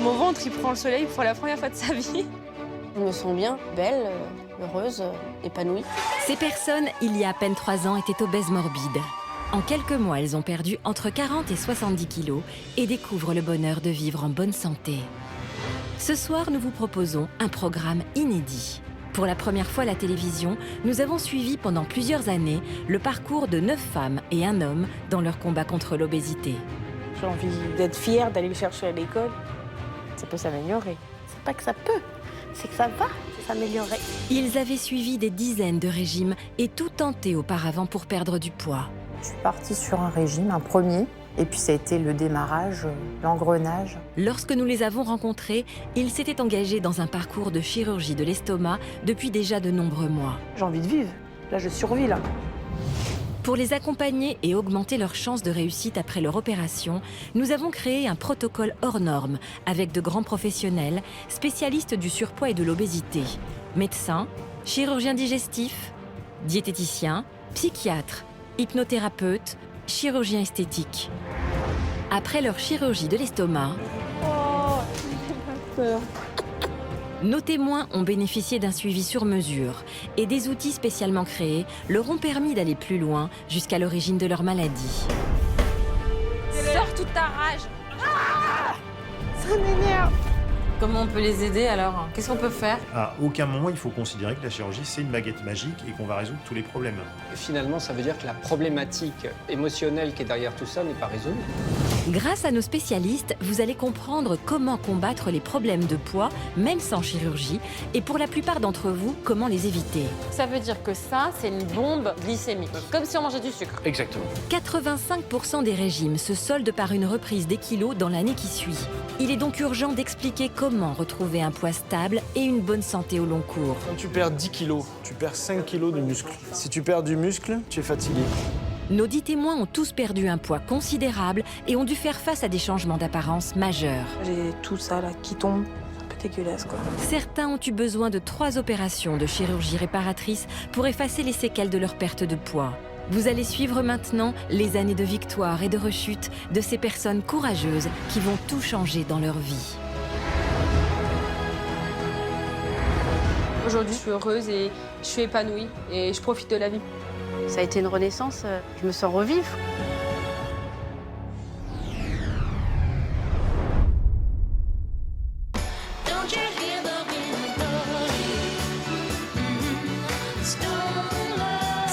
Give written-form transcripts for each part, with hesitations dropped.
Mon ventre, il prend le soleil pour la première fois de sa vie. Je me sens bien, belle, heureuse, épanouie. Ces personnes, il y a à peine 3 ans, étaient obèses morbides. En quelques mois, elles ont perdu entre 40 et 70 kilos et découvrent le bonheur de vivre en bonne santé. Ce soir, nous vous proposons un programme inédit. Pour la première fois à la télévision, nous avons suivi pendant plusieurs années le parcours de 9 femmes et un homme dans leur combat contre l'obésité. J'ai envie d'être fière, d'aller le chercher à l'école. Ça peut s'améliorer. C'est pas que ça peut, c'est que ça va s'améliorer. Ils avaient suivi des dizaines de régimes et tout tenté auparavant pour perdre du poids. Je suis partie sur un régime, un premier, et puis ça a été le démarrage, l'engrenage. Lorsque nous les avons rencontrés, ils s'étaient engagés dans un parcours de chirurgie de l'estomac depuis déjà de nombreux mois. J'ai envie de vivre. Là, je survis, là. Pour les accompagner et augmenter leurs chances de réussite après leur opération, nous avons créé un protocole hors norme avec de grands professionnels, spécialistes du surpoids et de l'obésité. Médecins, chirurgiens digestifs, diététiciens, psychiatres, hypnothérapeutes, chirurgiens esthétiques. Après leur chirurgie de l'estomac, nos témoins ont bénéficié d'un suivi sur mesure et des outils spécialement créés leur ont permis d'aller plus loin jusqu'à l'origine de leur maladie. Sors toute ta rage. Ça m'énerve. Comment on peut les aider alors? Qu'est-ce qu'on peut faire? À aucun moment, il faut considérer que la chirurgie, c'est une baguette magique et qu'on va résoudre tous les problèmes. Et finalement, ça veut dire que la problématique émotionnelle qui est derrière tout ça n'est pas résolue. Grâce à nos spécialistes, vous allez comprendre comment combattre les problèmes de poids, même sans chirurgie, et pour la plupart d'entre vous, comment les éviter. Ça veut dire que ça, c'est une bombe glycémique, comme si on mangeait du sucre. Exactement. 85% des régimes se soldent par une reprise des kilos dans l'année qui suit. Il est donc urgent d'expliquer comment retrouver un poids stable et une bonne santé au long cours. Quand tu perds 10 kilos, tu perds 5 kilos de muscle. Si tu perds du muscle, tu es fatigué. Nos 10 témoins ont tous perdu un poids considérable et ont dû faire face à des changements d'apparence majeurs. J'ai tout ça, là, qui tombe. C'est un peu dégueulasse, quoi. Certains ont eu besoin de 3 opérations de chirurgie réparatrice pour effacer les séquelles de leur perte de poids. Vous allez suivre maintenant les années de victoire et de rechute de ces personnes courageuses qui vont tout changer dans leur vie. Aujourd'hui, je suis heureuse et je suis épanouie et je profite de la vie. Ça a été une renaissance, je me sens revivre.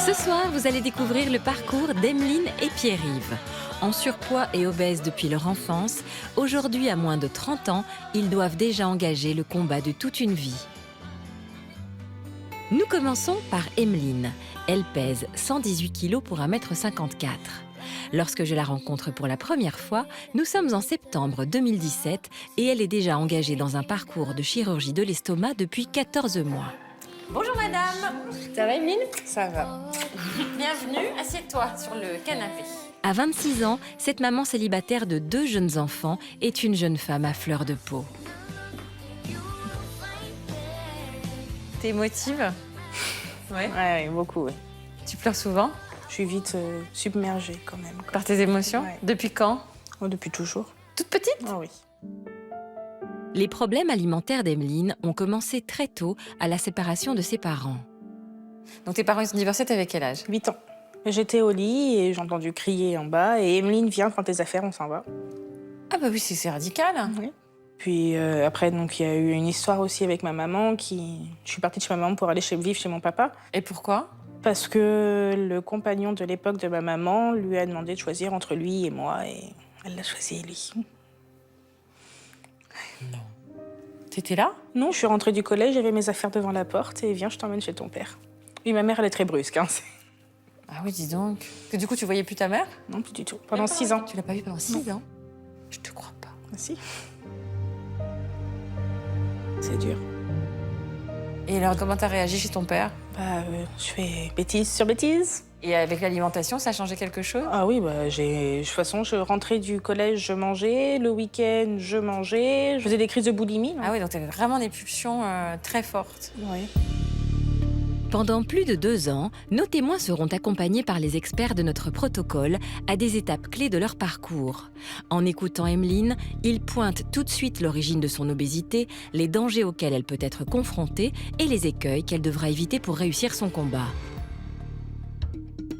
Ce soir, vous allez découvrir le parcours d'Emeline et Pierre-Yves. En surpoids et obèses depuis leur enfance, aujourd'hui à moins de 30 ans, ils doivent déjà engager le combat de toute une vie. Nous commençons par Emeline. Elle pèse 118 kilos pour 1,54 m. Lorsque je la rencontre pour la première fois, nous sommes en septembre 2017 et elle est déjà engagée dans un parcours de chirurgie de l'estomac depuis 14 mois. Bonjour madame. Ça va Emeline? Ça va. Bienvenue, assieds-toi sur le canapé. À 26 ans, cette maman célibataire de 2 jeunes enfants est une jeune femme à fleur de peau. T'es émotive? Ouais, beaucoup, ouais. Tu pleures souvent? Je suis vite submergée, quand même, quoi. Par tes émotions? Ouais. Depuis quand? Oh, depuis toujours. Toute petite? Ah oui. Les problèmes alimentaires d'Emeline ont commencé très tôt à la séparation de ses parents. Donc tes parents ils sont divorcés, t'avais quel âge? 8 ans. J'étais au lit et j'ai entendu crier en bas. Et Emeline, viens, prends tes affaires, on s'en va. Ah bah oui, c'est radical. Oui. Puis après, donc il y a eu une histoire aussi avec ma maman. Je suis partie de chez ma maman pour aller vivre chez mon papa. Et pourquoi? Parce que le compagnon de l'époque de ma maman lui a demandé de choisir entre lui et moi. Et elle l'a choisi, lui. T'étais là? Non, je suis rentrée du collège, j'avais mes affaires devant la porte. Et viens, je t'emmène chez ton père. Oui, ma mère, elle est très brusque. Hein. Ah oui, dis donc. Que du coup, tu voyais plus ta mère? Non, plus du tout. Pendant 6 ans. Tu l'as pas vue pendant 6 ans? Je te crois pas. Ah, si. C'est dur. Et alors, comment t'as réagi chez ton père? Je fais bêtise sur bêtise. Et avec l'alimentation, ça a changé quelque chose? Ah oui, de toute façon, je rentrais du collège, je mangeais. Le week-end, je mangeais. Je faisais des crises de boulimie. Ah oui, donc t'avais vraiment des pulsions très fortes. Oui. Pendant plus de 2 ans, nos témoins seront accompagnés par les experts de notre protocole à des étapes clés de leur parcours. En écoutant Emeline, ils pointent tout de suite l'origine de son obésité, les dangers auxquels elle peut être confrontée et les écueils qu'elle devra éviter pour réussir son combat.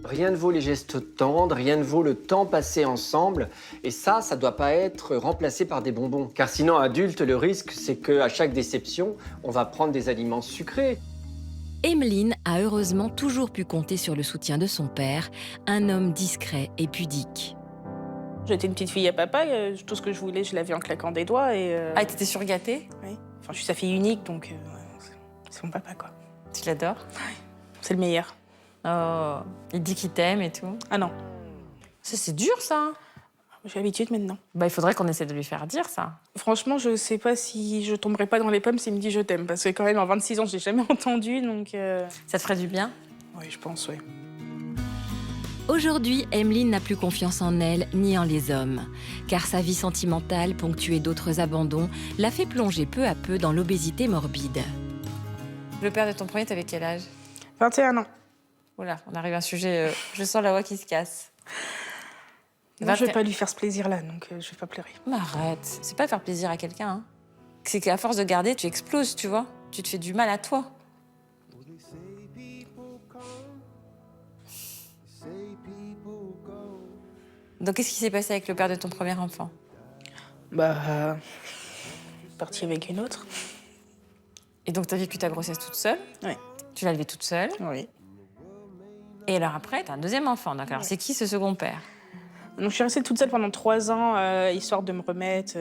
Rien ne vaut les gestes tendres, rien ne vaut le temps passé ensemble. Et ça ne doit pas être remplacé par des bonbons. Car sinon, adulte, le risque, c'est qu'à chaque déception, on va prendre des aliments sucrés. Emeline a heureusement toujours pu compter sur le soutien de son père, un homme discret et pudique. J'étais une petite fille à papa, tout ce que je voulais, je l'avais en claquant des doigts. Ah, t'étais surgâtée? Oui. Enfin, je suis sa fille unique, donc c'est mon papa, quoi. Tu l'adores? C'est le meilleur. Oh, il dit qu'il t'aime et tout. Ah non, Ça, c'est dur, ça. j'ai l'habitude maintenant. Bah, il faudrait qu'on essaie de lui faire dire ça. Franchement, je sais pas si je tomberai pas dans les pommes s'il me dit je t'aime, parce que quand même, en 26 ans, je l'ai jamais entendu, donc... Ça te ferait du bien? Oui, je pense, oui. Aujourd'hui, Emeline n'a plus confiance en elle ni en les hommes, car sa vie sentimentale, ponctuée d'autres abandons, l'a fait plonger peu à peu dans l'obésité morbide. Le père de ton premier, t'avais quel âge? 21 ans. Oula, on arrive à un sujet... je sens la voix qui se casse. Non, je vais pas lui faire ce plaisir-là, donc je vais pas pleurer. Mais arrête, c'est pas faire plaisir à quelqu'un. Hein. C'est qu'à force de garder, tu exploses, tu vois. Tu te fais du mal à toi. Donc, qu'est-ce qui s'est passé avec le père de ton premier enfant? Parti avec une autre. Et donc, t'as vécu ta grossesse toute seule? Oui. Tu l'as levée toute seule? Oui. Et alors après, t'as un deuxième enfant, d'accord. Alors, c'est qui ce second père? Donc, je suis restée toute seule pendant 3 ans, histoire de me remettre.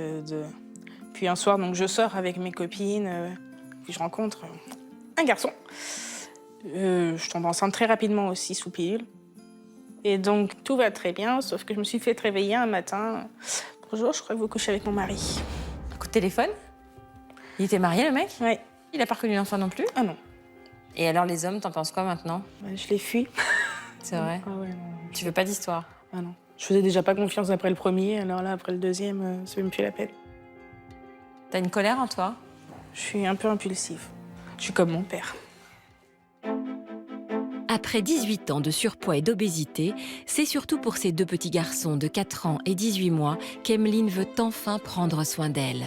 Puis un soir, donc, je sors avec mes copines, puis je rencontre un garçon. Je tombe enceinte très rapidement aussi, sous pilule. Et donc, tout va très bien, sauf que je me suis fait réveiller un matin. Bonjour, je crois que vous couchez avec mon mari. Un coup de téléphone? Il était marié, le mec? Oui. Il a pas reconnu l'enfant non plus? Ah non. Et alors, les hommes, t'en penses quoi maintenant? Je l'ai fui. C'est vrai? Ah ouais, non. Tu veux pas d'histoire? Ah non. Je faisais déjà pas confiance après le premier, alors là, après le deuxième, ça me fait la peine. T'as une colère en toi? Je suis un peu impulsive. Je suis comme mon père. Après 18 ans de surpoids et d'obésité, c'est surtout pour ses 2 petits garçons de 4 ans et 18 mois qu'Emeline veut enfin prendre soin d'elle.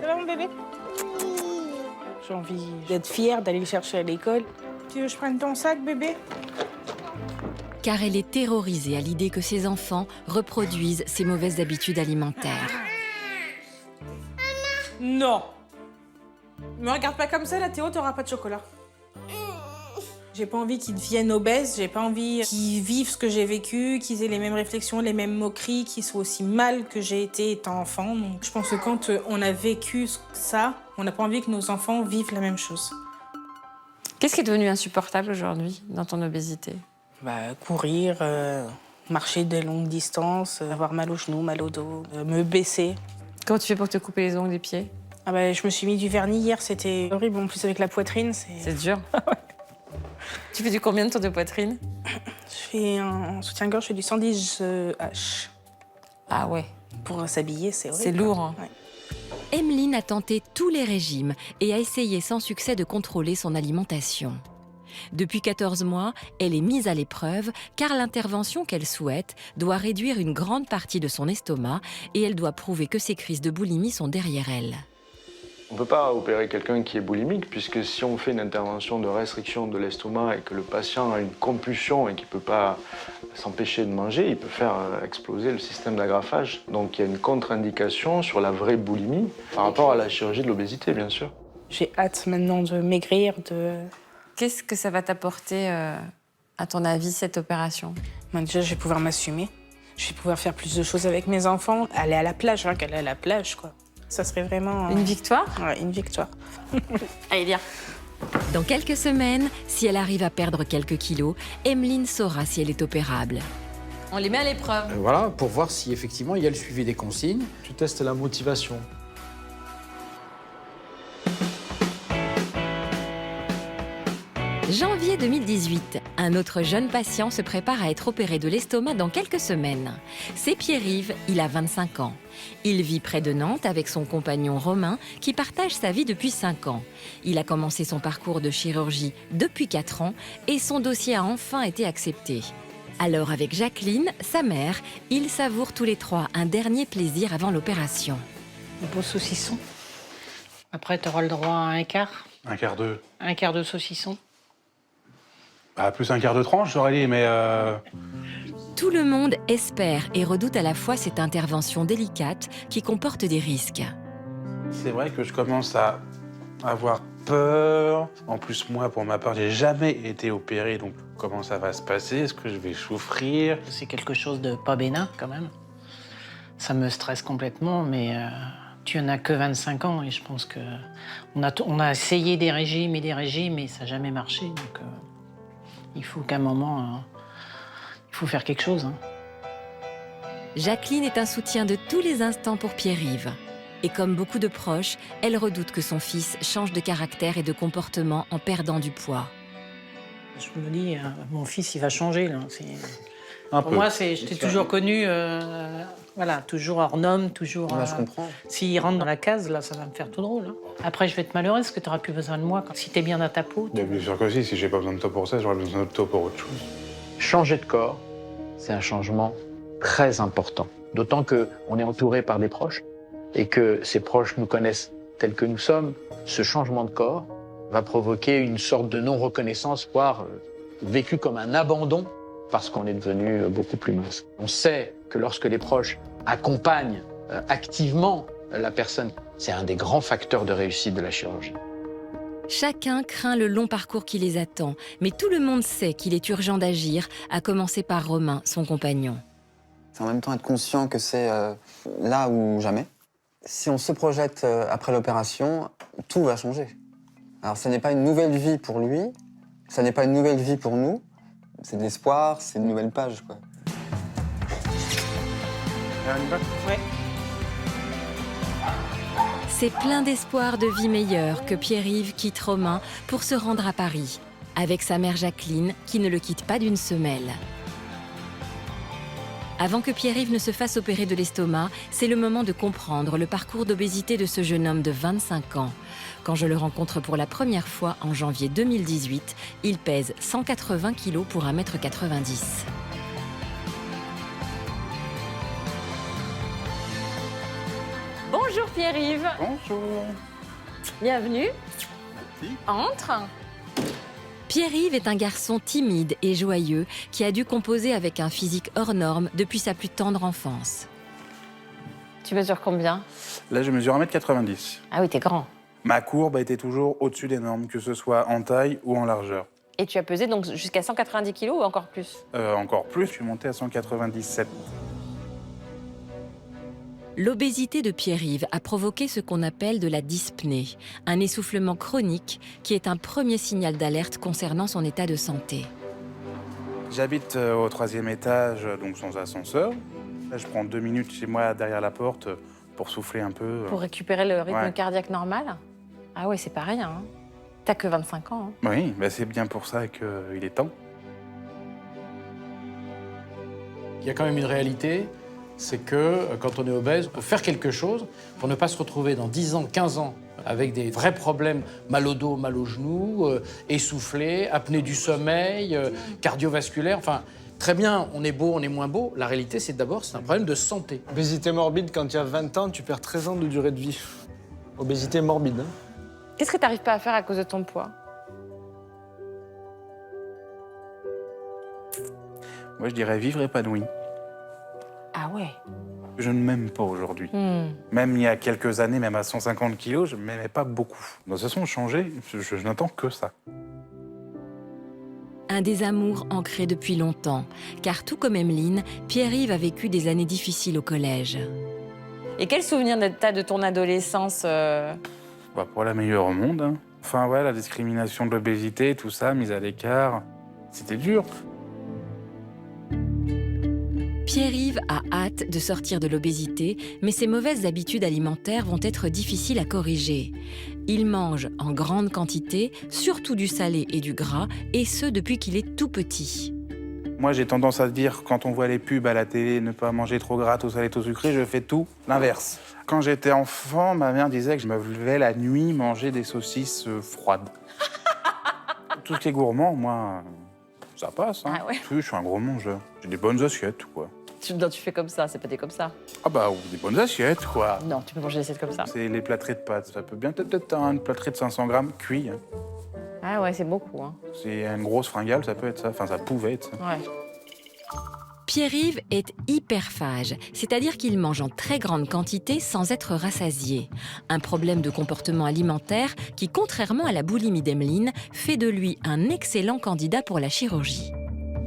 Ça va, mon bébé? J'ai envie d'être fière, d'aller le chercher à l'école. Tu veux que je prenne ton sac, bébé? Car elle est terrorisée à l'idée que ses enfants reproduisent ses mauvaises habitudes alimentaires. Non. Me regarde pas comme ça, là, Théo, t'auras pas de chocolat. J'ai pas envie qu'ils deviennent obèses, j'ai pas envie qu'ils vivent ce que j'ai vécu, qu'ils aient les mêmes réflexions, les mêmes moqueries, qu'ils soient aussi mal que j'ai été étant enfant. Donc je pense que quand on a vécu ça, on n'a pas envie que nos enfants vivent la même chose. Qu'est-ce qui est devenu insupportable aujourd'hui dans ton obésité? Courir, marcher des longues distances, avoir mal aux genoux, mal au dos, me baisser. Comment tu fais pour te couper les ongles des pieds? Je me suis mis du vernis hier, c'était horrible. En plus, avec la poitrine, c'est dur. Tu fais du combien de tours de poitrine? Je fais un soutien-gorge, je fais du 110 H. Ah ouais. Pour s'habiller, c'est horrible. C'est lourd. Hein. Ouais. Emeline a tenté tous les régimes et a essayé sans succès de contrôler son alimentation. Depuis 14 mois, elle est mise à l'épreuve car l'intervention qu'elle souhaite doit réduire une grande partie de son estomac et elle doit prouver que ses crises de boulimie sont derrière elle. On ne peut pas opérer quelqu'un qui est boulimique, puisque si on fait une intervention de restriction de l'estomac et que le patient a une compulsion et qu'il ne peut pas s'empêcher de manger, il peut faire exploser le système d'agrafage. Donc il y a une contre-indication sur la vraie boulimie par rapport à la chirurgie de l'obésité, bien sûr. J'ai hâte maintenant de maigrir, Qu'est-ce que ça va t'apporter, à ton avis, cette opération? Déjà, je vais pouvoir m'assumer. Je vais pouvoir faire plus de choses avec mes enfants. Aller à la plage, qu'aller à la plage, quoi. Ça serait vraiment... Une victoire? Ouais, une victoire. Allez, viens. Dans quelques semaines, si elle arrive à perdre quelques kilos, Emeline saura si elle est opérable. On les met à l'épreuve. Voilà, pour voir si effectivement il y a le suivi des consignes. Tu testes la motivation. Janvier 2018, un autre jeune patient se prépare à être opéré de l'estomac dans quelques semaines. C'est Pierre-Yves, il a 25 ans. Il vit près de Nantes avec son compagnon Romain qui partage sa vie depuis 5 ans. Il a commencé son parcours de chirurgie depuis 4 ans et son dossier a enfin été accepté. Alors avec Jacqueline, sa mère, ils savourent tous les trois un dernier plaisir avant l'opération. Un beau saucisson. Après, tu auras le droit à un quart. Un quart de... Un quart de saucisson. Bah, plus un quart de tranche, j'aurais dit, mais... Tout le monde espère et redoute à la fois cette intervention délicate qui comporte des risques. C'est vrai que je commence à avoir peur. En plus, moi, pour ma part, j'ai jamais été opéré, donc comment ça va se passer? Est-ce que je vais souffrir? C'est quelque chose de pas bénin, quand même. Ça me stresse complètement, mais tu en as que 25 ans et je pense que on a essayé des régimes et ça n'a jamais marché. Donc, il faut qu'à un moment, il faut faire quelque chose. Jacqueline est un soutien de tous les instants pour Pierre-Yves. Et comme beaucoup de proches, elle redoute que son fils change de caractère et de comportement en perdant du poids. Je me dis, mon fils, il va changer. Là. Pour moi, je t'ai toujours connu, voilà, toujours hors norme, toujours... je comprends. S'il rentre dans la case, là, ça va me faire tout drôle. Après, je vais être malheureuse parce que tu n'auras plus besoin de moi. Si tu es bien dans ta peau... Bien sûr que si j'ai pas besoin de toi pour ça, j'aurais besoin de toi pour autre chose. Changer de corps, c'est un changement très important. D'autant qu'on est entouré par des proches et que ces proches nous connaissent tels que nous sommes. Ce changement de corps va provoquer une sorte de non-reconnaissance, voire vécu comme un abandon parce qu'on est devenu beaucoup plus mince. On sait que lorsque les proches accompagnent activement la personne, c'est un des grands facteurs de réussite de la chirurgie. Chacun craint le long parcours qui les attend, mais tout le monde sait qu'il est urgent d'agir, à commencer par Romain, son compagnon. C'est en même temps être conscient que c'est là ou jamais. Si on se projette après l'opération, tout va changer. Alors, ce n'est pas une nouvelle vie pour lui, ce n'est pas une nouvelle vie pour nous. C'est de l'espoir, c'est une nouvelle page, quoi. Ouais. C'est plein d'espoir de vie meilleure que Pierre-Yves quitte Romain pour se rendre à Paris, avec sa mère Jacqueline, qui ne le quitte pas d'une semelle. Avant que Pierre-Yves ne se fasse opérer de l'estomac, c'est le moment de comprendre le parcours d'obésité de ce jeune homme de 25 ans. Quand je le rencontre pour la première fois en janvier 2018, il pèse 180 kg pour 1,90 m. Bonjour Pierre-Yves. Bonjour. Bienvenue. Merci. Entre. Pierre-Yves est un garçon timide et joyeux qui a dû composer avec un physique hors norme depuis sa plus tendre enfance. Tu mesures combien? Là, je mesure 1,90 m. Ah oui, t'es grand. Ma courbe a été toujours au-dessus des normes, que ce soit en taille ou en largeur. Et tu as pesé donc jusqu'à 190 kg ou encore plus? Encore plus, je suis monté à 197. L'obésité de Pierre-Yves a provoqué ce qu'on appelle de la dyspnée, un essoufflement chronique qui est un premier signal d'alerte concernant son état de santé. J'habite au 3e étage, donc sans ascenseur. Là, je prends 2 minutes chez moi derrière la porte pour souffler un peu. Pour récupérer le rythme Ouais. cardiaque normal? Ah ouais, c'est pas rien. Hein. T'as que 25 ans. Hein. Oui, bah c'est bien pour ça qu'il est temps. Il y a quand même une réalité, c'est que quand on est obèse, on peut faire quelque chose pour ne pas se retrouver dans 10 ans, 15 ans avec des vrais problèmes, mal au dos, mal aux genoux, essoufflé, apnée du sommeil, cardiovasculaire, enfin... Très bien, on est beau, on est moins beau. La réalité, c'est d'abord, c'est un problème de santé. Obésité morbide, quand tu as 20 ans, tu perds 13 ans de durée de vie. Obésité morbide. Qu'est-ce que t'arrives pas à faire à cause de ton poids? Moi, je dirais vivre épanoui. Ah ouais. Je ne m'aime pas aujourd'hui. Même il y a quelques années, même à 150 kilos, je ne m'aimais pas beaucoup. De toute façon, changer, je n'attends que ça. Un désamour ancré depuis longtemps, car tout comme Emeline, Pierre-Yves a vécu des années difficiles au collège. Et quel souvenir t'as de ton adolescence Bah, pour la meilleure au monde. Hein. Enfin, ouais, la discrimination de l'obésité, tout ça, mise à l'écart, c'était dur. Pierre-Yves a hâte de sortir de l'obésité, mais ses mauvaises habitudes alimentaires vont être difficiles à corriger. Il mange en grande quantité, surtout du salé et du gras, et ce depuis qu'il est tout petit. Moi, j'ai tendance à dire, quand on voit les pubs à la télé, ne pas manger trop gras, trop salé, trop sucré, je fais tout l'inverse. Quand j'étais enfant, ma mère disait que je me levais la nuit manger des saucisses froides. Tout ce qui est gourmand, moi, ça passe. Hein. Ah ouais. Oui, je suis un gros mangeur. J'ai des bonnes assiettes, quoi. Tu fais comme ça, c'est pas des comme ça. Ah bah, des bonnes assiettes, quoi. Non, tu peux manger des assiettes comme ça. C'est les plâtrés de pâtes. Ça peut bien peut-être une plâtrée de 500 grammes cuit. Hein. Ah ouais, c'est beaucoup. Hein. C'est une grosse fringale, ça peut être ça. Enfin, ça pouvait être ça. Ouais. Pierre-Yves est hyperphage, c'est-à-dire qu'il mange en très grande quantité sans être rassasié. Un problème de comportement alimentaire qui, contrairement à la boulimie d'Emeline, fait de lui un excellent candidat pour la chirurgie.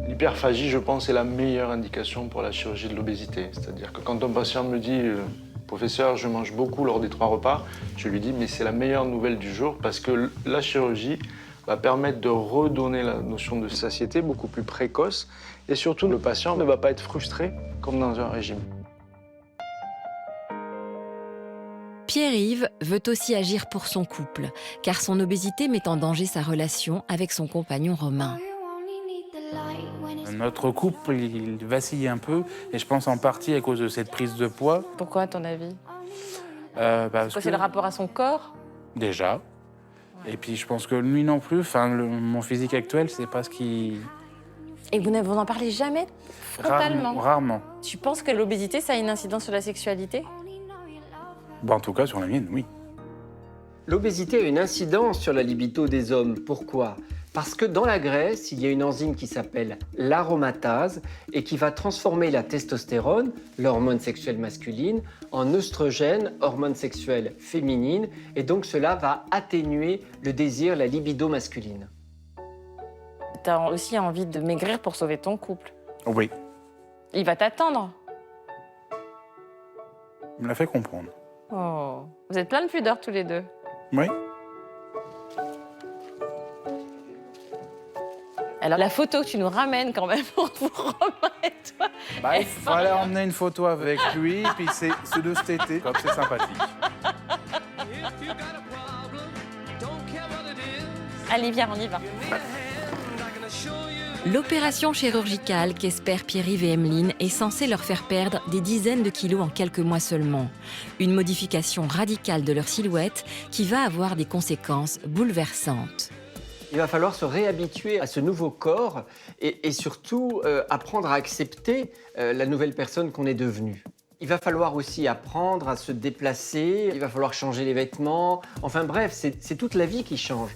L'hyperphagie, je pense, est la meilleure indication pour la chirurgie de l'obésité. C'est-à-dire que quand un patient me dit « Professeur, je mange beaucoup lors des 3 repas », je lui dis « Mais c'est la meilleure nouvelle du jour parce que la chirurgie va permettre de redonner la notion de satiété beaucoup plus précoce et surtout, le patient ne va pas être frustré comme dans un régime. » Pierre-Yves veut aussi agir pour son couple, car son obésité met en danger sa relation avec son compagnon Romain. Notre couple, il vacille un peu, et je pense en partie à cause de cette prise de poids. Pourquoi, à ton avis? Parce C'est le rapport à son corps? Déjà. Ouais. Et puis je pense que lui non plus, mon physique actuel, c'est pas ce qui... Et vous n'en parlez jamais frontalement? Rarement. Tu penses que l'obésité, ça a une incidence sur la sexualité? En tout cas, sur la mienne, oui. L'obésité a une incidence sur la libido des hommes. Pourquoi ? Parce que dans la graisse, il y a une enzyme qui s'appelle l'aromatase et qui va transformer la testostérone, l'hormone sexuelle masculine, en œstrogène, hormone sexuelle féminine, et donc cela va atténuer le désir, la libido masculine. T'as aussi envie de maigrir pour sauver ton couple. Oui. Il va t'attendre. Il me l'a fait comprendre. Oh. Vous êtes plein de pudeur tous les deux. Oui. Alors la photo que tu nous ramènes quand même pour Romain et toi. Il fallait emmener une photo avec lui, puis c'est de cet été, comme c'est sympathique. Allez, viens, on y va. L'opération chirurgicale qu'espèrent Pierre-Yves et Emeline est censée leur faire perdre des dizaines de kilos en quelques mois seulement. Une modification radicale de leur silhouette qui va avoir des conséquences bouleversantes. Il va falloir se réhabituer à ce nouveau corps et surtout apprendre à accepter la nouvelle personne qu'on est devenue. Il va falloir aussi apprendre à se déplacer, il va falloir changer les vêtements. Enfin bref, c'est toute la vie qui change.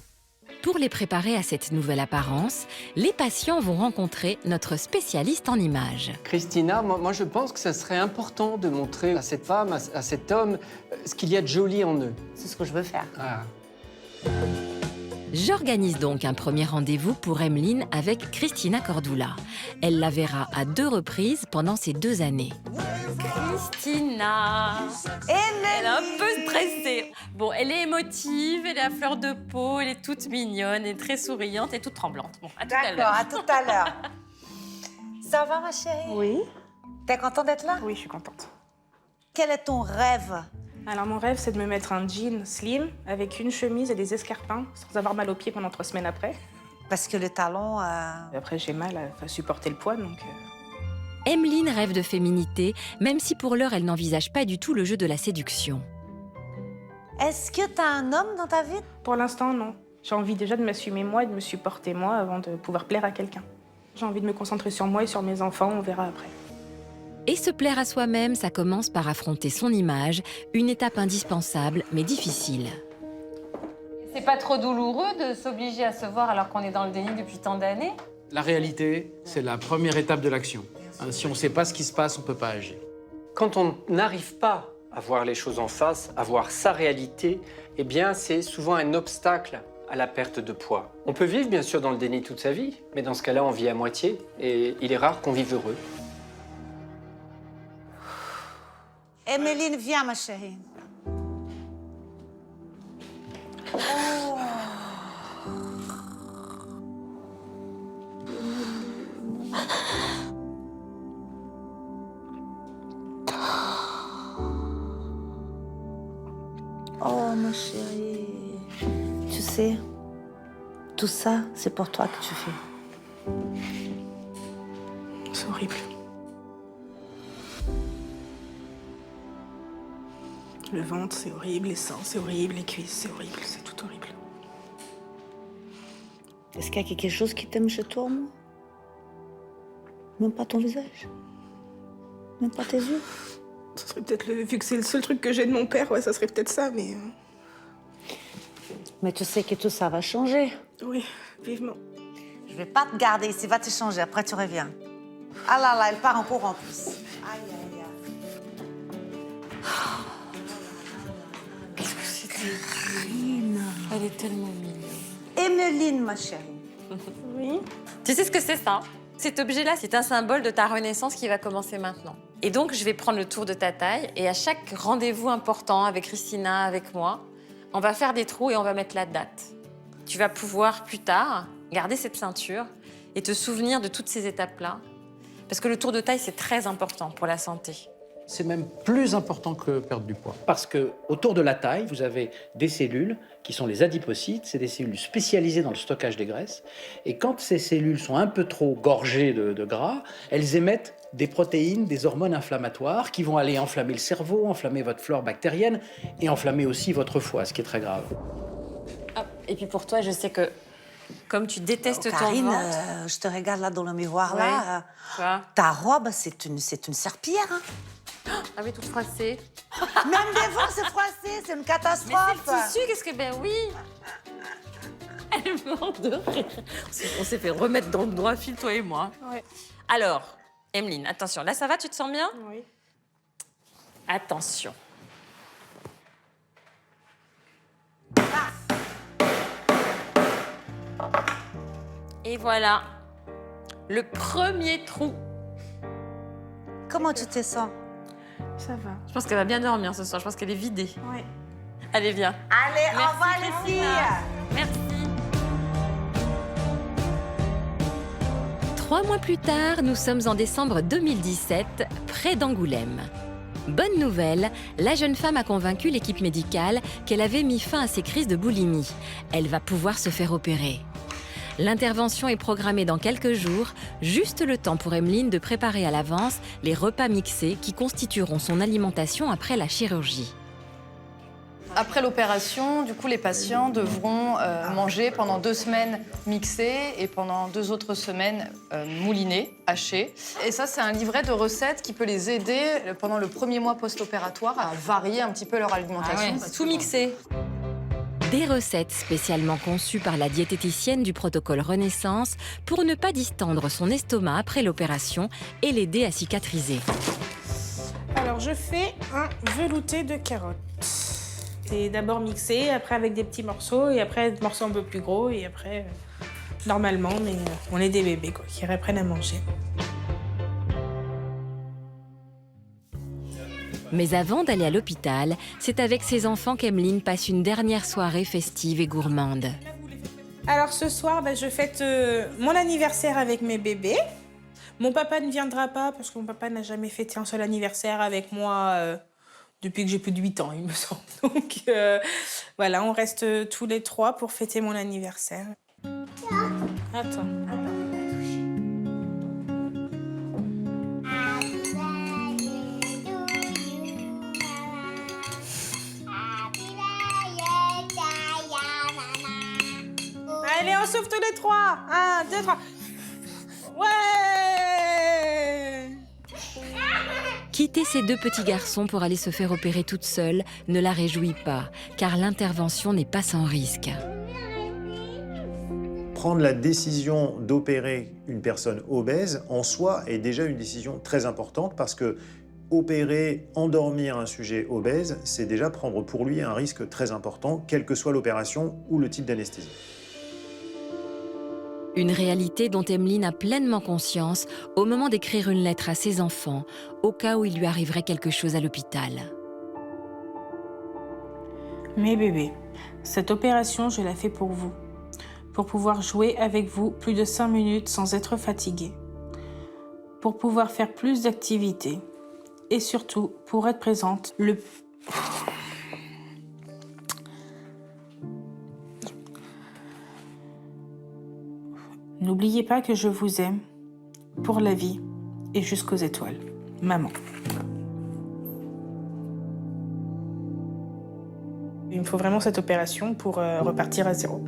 Pour les préparer à cette nouvelle apparence, les patients vont rencontrer notre spécialiste en images. Christina, moi je pense que ça serait important de montrer à cette femme, à cet homme, ce qu'il y a de joli en eux. C'est ce que je veux faire. Ah. J'organise donc un premier rendez-vous pour Emeline avec Christina Cordula. Elle la verra à 2 reprises pendant ces 2 années. Christina, elle est un peu stressée. Bon, elle est émotive, elle est à fleur de peau, elle est toute mignonne, elle est très souriante et toute tremblante. Bon, à tout à l'heure. D'accord, à tout à l'heure. Ça va, ma chérie? Oui. T'es contente d'être là? Oui, je suis contente. Quel est ton rêve? Alors mon rêve, c'est de me mettre un jean slim avec une chemise et des escarpins sans avoir mal aux pieds pendant 3 semaines après. Parce que le talon... Et après, j'ai mal à supporter le poids, donc... Emeline rêve de féminité, même si pour l'heure, elle n'envisage pas du tout le jeu de la séduction. Est-ce que t'as un homme dans ta vie? Pour l'instant, non. J'ai envie déjà de m'assumer moi et de me supporter moi avant de pouvoir plaire à quelqu'un. J'ai envie de me concentrer sur moi et sur mes enfants, on verra après. Et se plaire à soi-même, ça commence par affronter son image, une étape indispensable mais difficile. C'est pas trop douloureux de s'obliger à se voir alors qu'on est dans le déni depuis tant d'années? La réalité, c'est la première étape de l'action. Si on ne sait pas ce qui se passe, on ne peut pas agir. Quand on n'arrive pas à voir les choses en face, à voir sa réalité, eh bien c'est souvent un obstacle à la perte de poids. On peut vivre bien sûr dans le déni toute sa vie, mais dans ce cas-là, on vit à moitié et il est rare qu'on vive heureux. Emeline, viens, ma chérie. Oh. Oh, ma chérie. Tu sais, tout ça, c'est pour toi que tu fais. C'est horrible. Le ventre, c'est horrible, les seins, c'est horrible, les cuisses, c'est horrible, c'est tout horrible. Est-ce qu'il y a quelque chose qui t'aime chez toi, moi? Même pas ton visage? Même pas tes yeux? Ça serait peut-être vu que c'est le seul truc que j'ai de mon père, ouais, ça serait peut-être ça, mais... Mais tu sais que tout ça va changer. Oui, vivement. Je vais pas te garder ici, va te changer, après tu reviens. Ah là là, elle part en courant en plus. Aïe, aïe, aïe. Qu'est-ce que c'était Emeline. Elle est tellement mignonne. Emeline, ma chérie. Oui. Tu sais ce que c'est ça? Cet objet-là, c'est un symbole de ta renaissance qui va commencer maintenant. Et donc, je vais prendre le tour de ta taille et à chaque rendez-vous important avec Christina, avec moi, on va faire des trous et on va mettre la date. Tu vas pouvoir plus tard garder cette ceinture et te souvenir de toutes ces étapes-là. Parce que le tour de taille, c'est très important pour la santé. C'est même plus important que perdre du poids. Parce que autour de la taille, vous avez des cellules qui sont les adipocytes. C'est des cellules spécialisées dans le stockage des graisses. Et quand ces cellules sont un peu trop gorgées de gras, elles émettent des protéines, des hormones inflammatoires qui vont aller enflammer le cerveau, enflammer votre flore bactérienne et enflammer aussi votre foie, ce qui est très grave. Hop. Et puis pour toi, je sais que comme tu détestes ton Karine, ventre... je te regarde là dans le miroir, Ouais. là. Quoi? Ta robe, c'est une serpillière, hein. Ah oui, tout froissé. Même des fois, c'est froissé, c'est une Mais catastrophe. c'est le tissu, qu'est-ce que... Ben oui. Elle est morte de rire. On s'est fait remettre dans le droit fil, toi et moi. Ouais. Alors, Emeline, attention. Là, ça va, tu te sens bien? Oui. Attention. Et voilà. Le premier trou. Comment tu te sens? Ça va. Je pense qu'elle va bien dormir ce soir. Je pense qu'elle est vidée. Ouais. Allez, viens. Allez, Merci, au revoir les filles. Merci. 3 mois plus tard, nous sommes en décembre 2017, près d'Angoulême. Bonne nouvelle, la jeune femme a convaincu l'équipe médicale qu'elle avait mis fin à ses crises de boulimie. Elle va pouvoir se faire opérer. L'intervention est programmée dans quelques jours, juste le temps pour Emeline de préparer à l'avance les repas mixés qui constitueront son alimentation après la chirurgie. Après l'opération, du coup, les patients devront manger pendant 2 semaines mixées et pendant 2 autres semaines moulinées, hachées. Et ça, c'est un livret de recettes qui peut les aider pendant le premier mois post-opératoire à varier un petit peu leur alimentation. Ah ouais, tout mixé. Des recettes spécialement conçues par la diététicienne du protocole Renaissance pour ne pas distendre son estomac après l'opération et l'aider à cicatriser. Alors, je fais un velouté de carottes. C'est d'abord mixé, après avec des petits morceaux, et après des morceaux un peu plus gros, et après, normalement, mais on est des bébés, quoi, qui reprennent à manger. Mais avant d'aller à l'hôpital, c'est avec ses enfants qu'Emeline passe une dernière soirée festive et gourmande. Alors ce soir, je fête mon anniversaire avec mes bébés. Mon papa ne viendra pas parce que mon papa n'a jamais fêté un seul anniversaire avec moi depuis que j'ai plus de 8 ans, il me semble. Donc voilà, on reste tous les 3 pour fêter mon anniversaire. Attends. Allez, on souffle tous les 3. 1, 2, 3. Ouais! Quitter ses 2 petits garçons pour aller se faire opérer toute seule ne la réjouit pas, car l'intervention n'est pas sans risque. Prendre la décision d'opérer une personne obèse, en soi, est déjà une décision très importante parce que opérer, endormir un sujet obèse, c'est déjà prendre pour lui un risque très important, quelle que soit l'opération ou le type d'anesthésie. Une réalité dont Emeline a pleinement conscience au moment d'écrire une lettre à ses enfants, au cas où il lui arriverait quelque chose à l'hôpital. Mes bébés, cette opération, je la fais pour vous. Pour pouvoir jouer avec vous plus de 5 minutes sans être fatiguée. Pour pouvoir faire plus d'activités. Et surtout, pour être présente N'oubliez pas que je vous aime pour la vie et jusqu'aux étoiles. Maman. Il me faut vraiment cette opération pour repartir à zéro.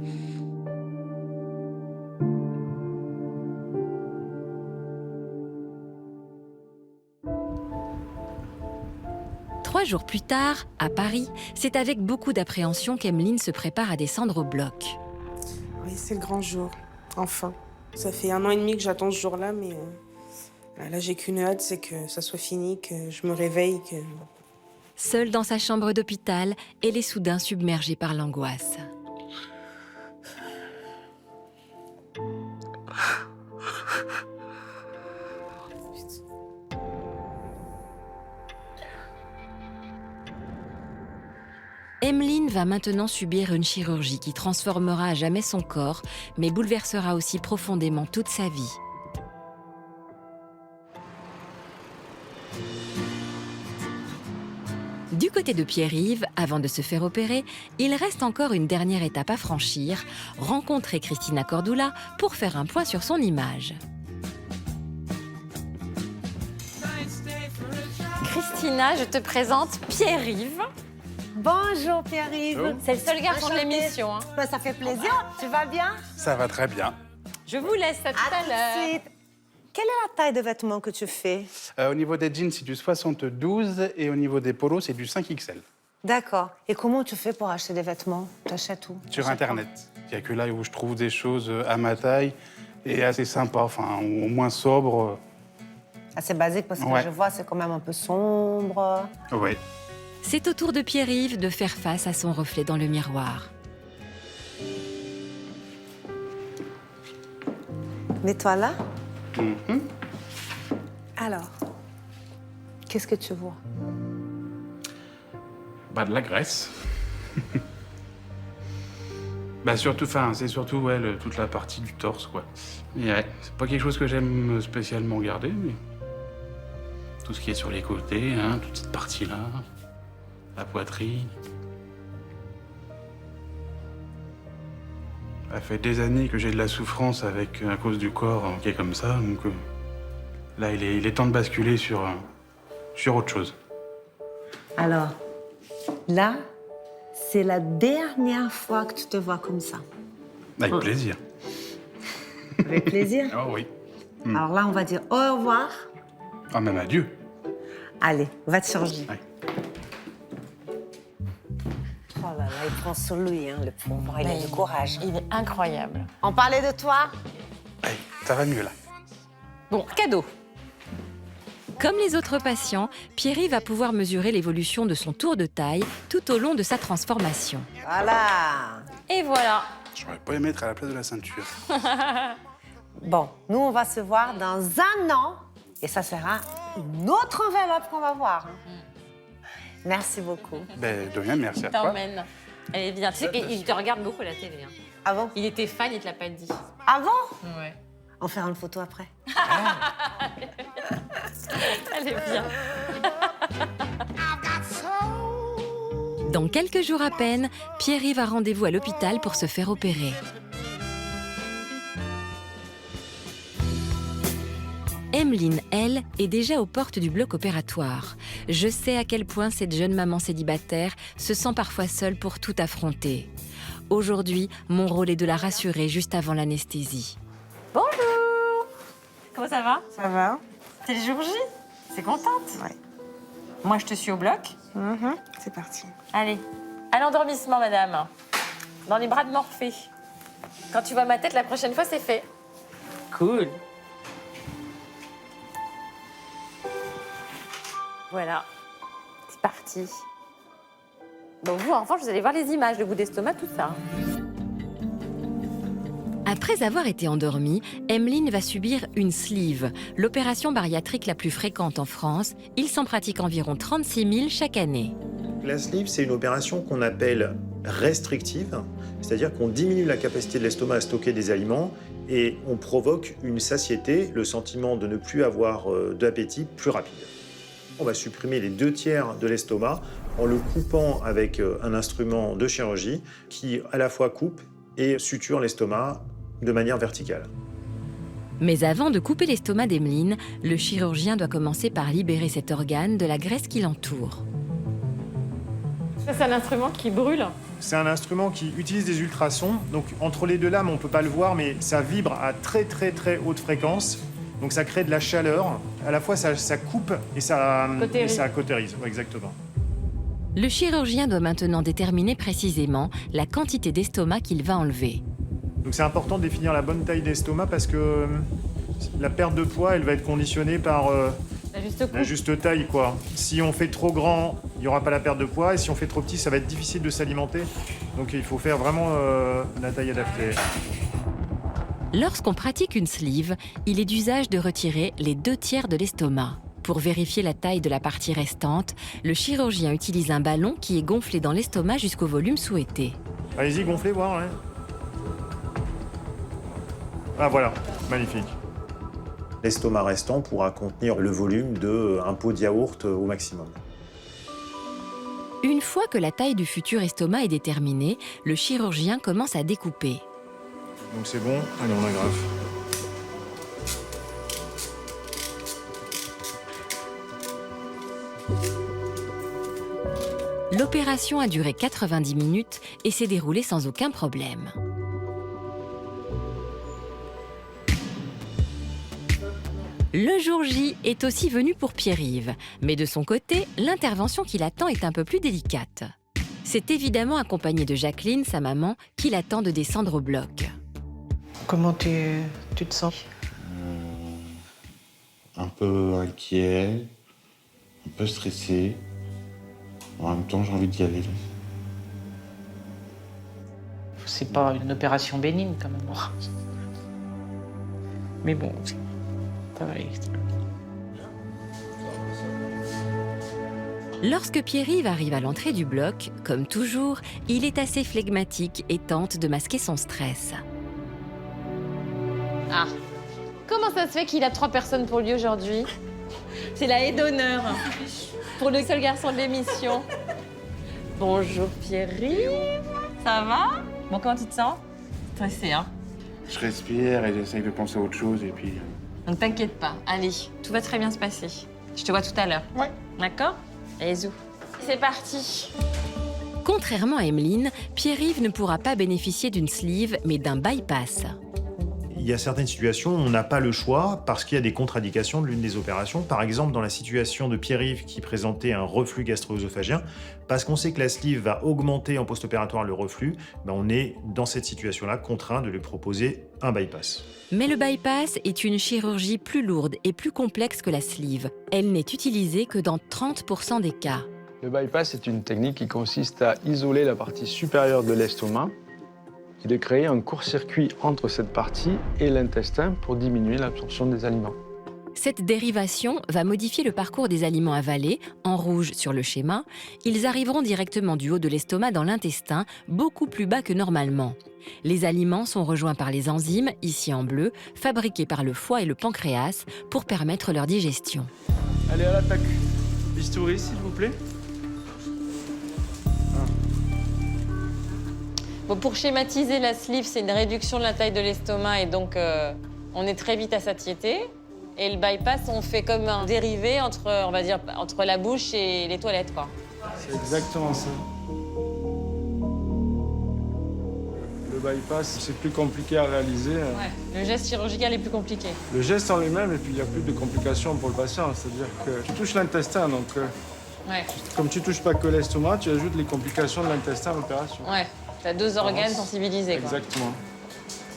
Trois jours plus tard, à Paris, c'est avec beaucoup d'appréhension qu'Emeline se prépare à descendre au bloc. Oui, c'est le grand jour. Enfin. Ça fait 1 an et demi que j'attends ce jour-là, mais là, j'ai qu'une hâte, c'est que ça soit fini, que je me réveille, que... Seule dans sa chambre d'hôpital, elle est soudain submergée par l'angoisse. Emeline va maintenant subir une chirurgie qui transformera à jamais son corps, mais bouleversera aussi profondément toute sa vie. Du côté de Pierre-Yves, avant de se faire opérer, il reste encore une dernière étape à franchir, rencontrer Christina Cordula pour faire un point sur son image. Christina, je te présente Pierre-Yves. Bonjour Pierre-Yves. C'est le seul garçon de l'émission. Hein. Ben, ça fait plaisir. Tu vas bien? Ça va très bien. Je vous laisse à tout à l'heure. Quelle est la taille de vêtements que tu fais? Au niveau des jeans, c'est du 72 et au niveau des polos, c'est du 5XL. D'accord. Et comment tu fais pour acheter des vêtements? Tu achètes où? Sur Internet. Il n'y a que là où je trouve des choses à ma taille et assez sympa, enfin, au moins sobre. Assez basique parce que je vois, c'est quand même un peu sombre. Oui. C'est au tour de Pierre-Yves de faire face à son reflet dans le miroir. Mets-toi là. Mm-hmm. Alors, qu'est-ce que tu vois? Bah, de la graisse. Bah, surtout, enfin, c'est surtout toute la partie du torse, quoi. Et, c'est pas quelque chose que j'aime spécialement garder, mais tout ce qui est sur les côtés, hein, toute cette partie-là, la poitrine. Ça fait des années que j'ai de la souffrance à cause du corps qui est comme ça, donc là, il est temps de basculer sur autre chose. Alors, là, c'est la dernière fois que tu te vois comme ça. Avec plaisir. Avec plaisir? Oh oui. Alors là, on va dire au revoir. Ah, même adieu. Allez, va te changer. Ouais. Oh là là, il prend sur lui, hein, le pauvre. Il a du courage. Il est incroyable. On parlait de toi? Allez, ça va mieux, là. Bon, cadeau. Comme les autres patients, Pierre-Yves va pouvoir mesurer l'évolution de son tour de taille tout au long de sa transformation. Voilà. Et voilà. J'aurais pas aimé être à la place de la ceinture. Bon, nous, on va se voir dans 1 an. Et ça sera une autre enveloppe qu'on va voir. Merci beaucoup. Ben, de rien, merci à toi. T'emmènes. Elle est bien. Tu sais qu'il te regarde beaucoup à la télé. Hein. Ah bon? Il était fan, il te l'a pas dit. Ah bon? Ouais. On fera une photo après. Elle est bien. Dans quelques jours à peine, Pierre-Yves a rendez-vous à l'hôpital pour se faire opérer. Emeline, elle, est déjà aux portes du bloc opératoire. Je sais à quel point cette jeune maman célibataire se sent parfois seule pour tout affronter. Aujourd'hui, mon rôle est de la rassurer juste avant l'anesthésie. Bonjour. Comment ça va? Ça va? C'est le jour J? C'est contente? Ouais. Moi, je te suis au bloc. C'est parti. Allez, à l'endormissement, madame. Dans les bras de Morphée. Quand tu vois ma tête, la prochaine fois, c'est fait. Cool. Voilà, c'est parti. Donc vous, en revanche, vous allez voir les images, le bout d'estomac, tout ça. Après avoir été endormie, Emeline va subir une sleeve, l'opération bariatrique la plus fréquente en France. Il s'en pratique environ 36 000 chaque année. La sleeve, c'est une opération qu'on appelle restrictive, c'est-à-dire qu'on diminue la capacité de l'estomac à stocker des aliments et on provoque une satiété, le sentiment de ne plus avoir d'appétit plus rapide. On va supprimer les 2/3 de l'estomac en le coupant avec un instrument de chirurgie qui à la fois coupe et suture l'estomac de manière verticale. Mais avant de couper l'estomac d'Emeline, le chirurgien doit commencer par libérer cet organe de la graisse qui l'entoure. Ça, c'est un instrument qui brûle. C'est un instrument qui utilise des ultrasons. Donc entre les deux lames, on ne peut pas le voir, mais ça vibre à très très très haute fréquence. Donc ça crée de la chaleur. À la fois, ça coupe et ça cautérise. Ouais, exactement. Le chirurgien doit maintenant déterminer précisément la quantité d'estomac qu'il va enlever. Donc c'est important de définir la bonne taille d'estomac parce que la perte de poids, elle va être conditionnée par la juste taille, quoi. Si on fait trop grand, il n'y aura pas la perte de poids. Et si on fait trop petit, ça va être difficile de s'alimenter. Donc il faut faire vraiment la taille adaptée. Lorsqu'on pratique une sleeve, il est d'usage de retirer les 2/3 de l'estomac. Pour vérifier la taille de la partie restante, le chirurgien utilise un ballon qui est gonflé dans l'estomac jusqu'au volume souhaité. Allez-y, gonflez, voir. Hein. Ah voilà, magnifique. L'estomac restant pourra contenir le volume d'un pot de yaourt au maximum. Une fois que la taille du futur estomac est déterminée, le chirurgien commence à découper. Donc c'est bon, allez on agrafe. L'opération a duré 90 minutes et s'est déroulée sans aucun problème. Le jour J est aussi venu pour Pierre-Yves, mais de son côté, l'intervention qui l'attend est un peu plus délicate. C'est évidemment accompagné de Jacqueline, sa maman, qui l'attend de descendre au bloc. Comment tu te sens? Un peu inquiet, un peu stressé. En même temps, j'ai envie d'y aller. C'est pas une opération bénigne, quand même. Mais bon, ça va aller. Lorsque Pierre-Yves arrive à l'entrée du bloc, comme toujours, il est assez flegmatique et tente de masquer son stress. Ah, comment ça se fait qu'il a 3 personnes pour lui aujourd'hui? C'est la haie d'honneur pour le seul garçon de l'émission. Bonjour Pierre-Yves, ça va? Bon, comment tu te sens? Stressé, hein? Je respire et j'essaye de penser à autre chose et puis... Donc t'inquiète pas, allez, tout va très bien se passer. Je te vois tout à l'heure. Ouais. D'accord? Allez, zou. C'est parti. Contrairement à Emeline, Pierre-Yves ne pourra pas bénéficier d'une sleeve, mais d'un bypass. Il y a certaines situations où on n'a pas le choix parce qu'il y a des contre-indications de l'une des opérations. Par exemple, dans la situation de Pierre-Yves qui présentait un reflux gastro-œsophagien, parce qu'on sait que la sleeve va augmenter en post-opératoire le reflux, on est dans cette situation-là contraint de lui proposer un bypass. Mais le bypass est une chirurgie plus lourde et plus complexe que la sleeve. Elle n'est utilisée que dans 30% des cas. Le bypass est une technique qui consiste à isoler la partie supérieure de l'estomac et de créer un court-circuit entre cette partie et l'intestin pour diminuer l'absorption des aliments. Cette dérivation va modifier le parcours des aliments avalés, en rouge sur le schéma. Ils arriveront directement du haut de l'estomac dans l'intestin, beaucoup plus bas que normalement. Les aliments sont rejoints par les enzymes, ici en bleu, fabriqués par le foie et le pancréas pour permettre leur digestion. Allez, à l'attaque. Bistouri, s'il vous plaît. Bon, pour schématiser, la sleeve, c'est une réduction de la taille de l'estomac et donc on est très vite à satiété. Et le bypass, on fait comme un dérivé entre, on va dire, entre la bouche et les toilettes, quoi. C'est exactement ça. Le bypass, c'est plus compliqué à réaliser. Ouais, le geste chirurgical est plus compliqué. Le geste en lui-même, et puis il n'y a plus de complications pour le patient. C'est-à-dire que tu touches l'intestin, donc comme tu touches pas que l'estomac, tu ajoutes les complications de l'intestin à l'opération. Ouais, tu as 2 organes sensibilisés, quoi. Exactement.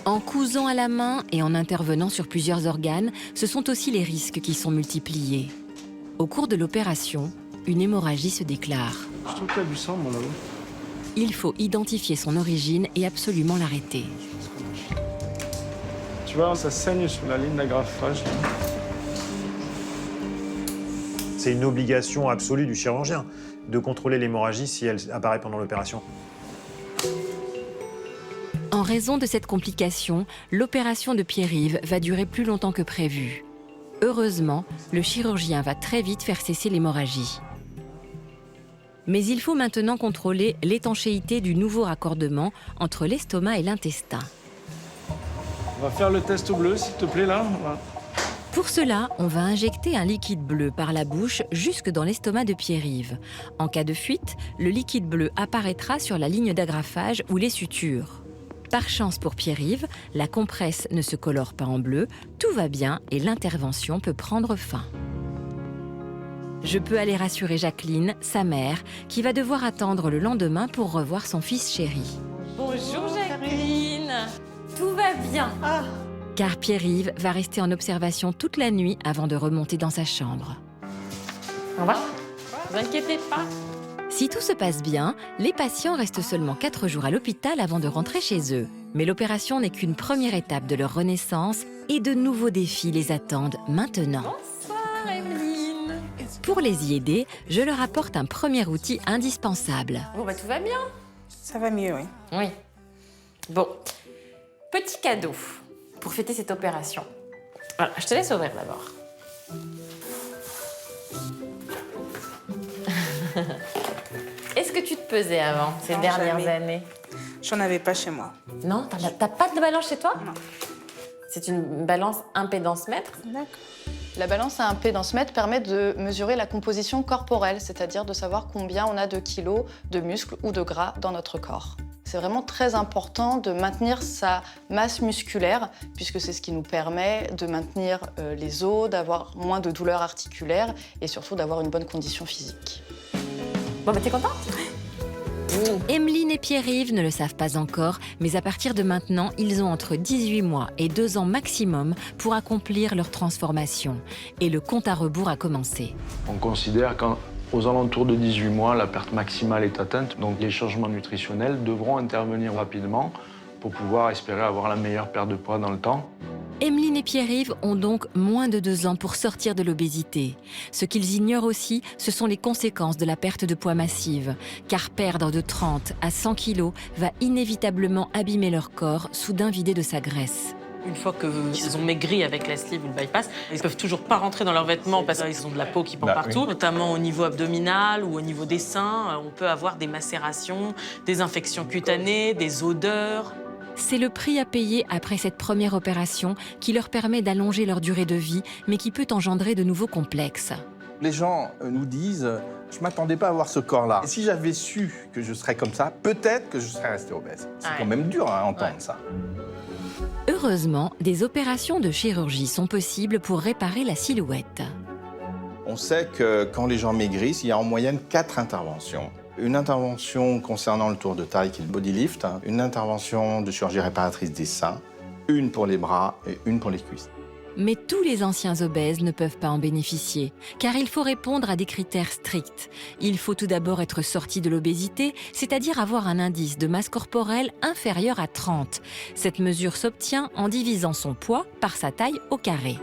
En cousant à la main et en intervenant sur plusieurs organes, ce sont aussi les risques qui sont multipliés. Au cours de l'opération, une hémorragie se déclare. Je trouve qu'il y a du sang, mon là-haut. Il faut identifier son origine et absolument l'arrêter. Tu vois, ça saigne sur la ligne d'agrafage. C'est une obligation absolue du chirurgien de contrôler l'hémorragie si elle apparaît pendant l'opération. En raison de cette complication, l'opération de Pierre-Yves va durer plus longtemps que prévu. Heureusement, le chirurgien va très vite faire cesser l'hémorragie. Mais il faut maintenant contrôler l'étanchéité du nouveau raccordement entre l'estomac et l'intestin. On va faire le test bleu, s'il te plaît, là. Voilà. Pour cela, on va injecter un liquide bleu par la bouche jusque dans l'estomac de Pierre-Yves. En cas de fuite, le liquide bleu apparaîtra sur la ligne d'agrafage ou les sutures. Par chance pour Pierre-Yves, la compresse ne se colore pas en bleu, tout va bien et l'intervention peut prendre fin. Je peux aller rassurer Jacqueline, sa mère, qui va devoir attendre le lendemain pour revoir son fils chéri. Bonjour Jacqueline. Tout va bien. Car Pierre-Yves va rester en observation toute la nuit avant de remonter dans sa chambre. Au revoir. Ne vous inquiétez pas. Si tout se passe bien, les patients restent seulement 4 jours à l'hôpital avant de rentrer chez eux. Mais l'opération n'est qu'une première étape de leur renaissance et de nouveaux défis les attendent maintenant. Bonsoir Emeline. Pour les y aider, je leur apporte un premier outil indispensable. Bon bah tout va bien. Ça va mieux, oui. Oui. Bon, petit cadeau pour fêter cette opération. Voilà, je te laisse ouvrir d'abord. Est-ce que tu te pesais avant, ces dernières années? J'en avais pas chez moi. Non? T'as pas de balance chez toi? Non. C'est une balance impédance-mètre? D'accord. La balance à impédance-mètre permet de mesurer la composition corporelle, c'est-à-dire de savoir combien on a de kilos de muscles ou de gras dans notre corps. C'est vraiment très important de maintenir sa masse musculaire, puisque c'est ce qui nous permet de maintenir les os, d'avoir moins de douleurs articulaires et surtout d'avoir une bonne condition physique. Bon, bah t'es contente? Emeline et Pierre-Yves ne le savent pas encore, mais à partir de maintenant, ils ont entre 18 mois et 2 ans maximum pour accomplir leur transformation. Et le compte à rebours a commencé. On considère qu'aux alentours de 18 mois, la perte maximale est atteinte, donc les changements nutritionnels devront intervenir rapidement pour pouvoir espérer avoir la meilleure perte de poids dans le temps. Emeline et Pierre-Yves ont donc moins de 2 ans pour sortir de l'obésité. Ce qu'ils ignorent aussi, ce sont les conséquences de la perte de poids massive. Car perdre de 30 à 100 kilos va inévitablement abîmer leur corps, soudain vidé de sa graisse. Une fois qu'ils ont maigri avec la sleeve ou le bypass, ils peuvent toujours pas rentrer dans leurs vêtements parce qu'ils ont de la peau qui pend partout, notamment au niveau abdominal ou au niveau des seins. On peut avoir des macérations, des infections cutanées, des odeurs. C'est le prix à payer après cette première opération qui leur permet d'allonger leur durée de vie, mais qui peut engendrer de nouveaux complexes. Les gens nous disent « je ne m'attendais pas à avoir ce corps-là ». Et si j'avais su que je serais comme ça, peut-être que je serais resté obèse. C'est quand même dur à entendre ça. Heureusement, des opérations de chirurgie sont possibles pour réparer la silhouette. On sait que quand les gens maigrissent, il y a en moyenne 4 interventions. Une intervention concernant le tour de taille, qui est le body lift, une intervention de chirurgie réparatrice des seins, une pour les bras et une pour les cuisses. Mais tous les anciens obèses ne peuvent pas en bénéficier, car il faut répondre à des critères stricts. Il faut tout d'abord être sorti de l'obésité, c'est-à-dire avoir un indice de masse corporelle inférieur à 30. Cette mesure s'obtient en divisant son poids par sa taille au carré.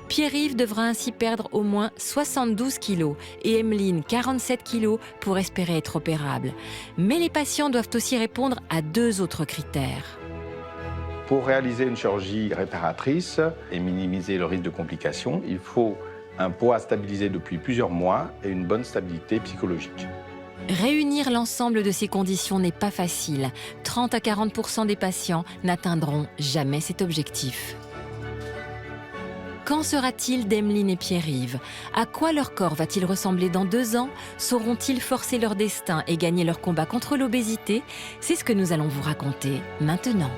Pierre-Yves devra ainsi perdre au moins 72 kilos et Emeline 47 kilos pour espérer être opérable. Mais les patients doivent aussi répondre à 2 autres critères. Pour réaliser une chirurgie réparatrice et minimiser le risque de complications, il faut un poids stabilisé depuis plusieurs mois et une bonne stabilité psychologique. Réunir l'ensemble de ces conditions n'est pas facile. 30 à 40% des patients n'atteindront jamais cet objectif. Qu'en sera-t-il d'Emeline et Pierre-Yves? À quoi leur corps va-t-il ressembler dans 2 ans? Sauront-ils forcer leur destin et gagner leur combat contre l'obésité? C'est ce que nous allons vous raconter maintenant.